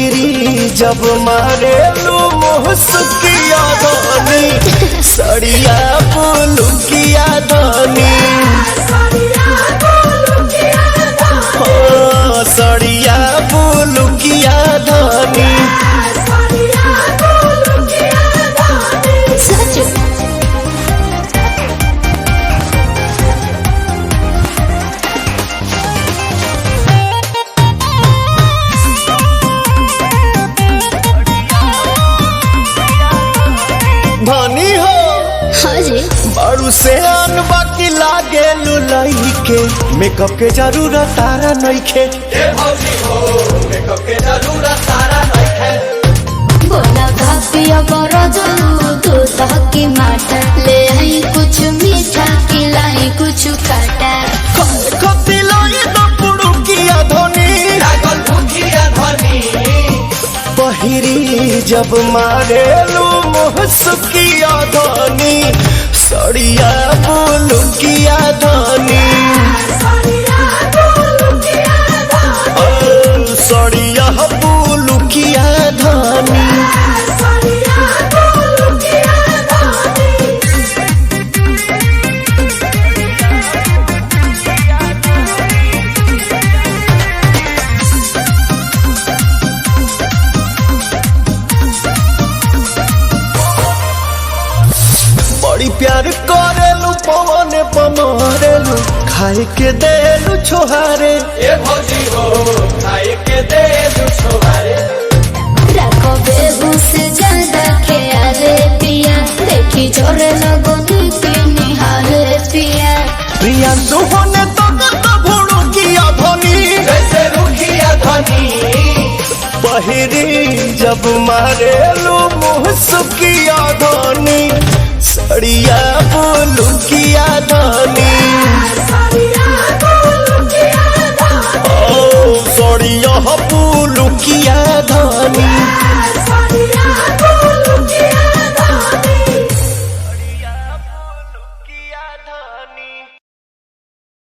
पहिरी जब मारेलू मुहसुकिया धनी सड़िया पुलुकिया धनी सड़िया पुलुकिया धनी धनी हो बारू से आन बाकी लागे लुलाई के मेकअप के जरूरत तारा नइखे मेकअप के जरूरत तारा नइखे बोला भापिया बरो तू तहकी माटा ले आई कुछ मीठा खिलाई कुछ काटा कति लाई न पुड़ुकिया धनी लागल भुकिया धनी पहिरी जब मारेलू मुहसुकिया धनी सड़िया पुलुकिया धनी सड़िया पुलुकिया धनी बड़ी प्यार करेलू पवन पमरेलू खाए के देलू छोहारे ए भौजी हो खाए के देलू छोहारे रखो बेबू से ज्यादा ख्याले पिया देखी जोरे लगो नीति निहाले पिया प्रिया दुहोने तो भुड़ुकिया धनी जैसे रुकिया धनी पहिरी जब मारेलू मुहसुकिया धनी सड़िया पुलुकिया धनी सड़िया पुलु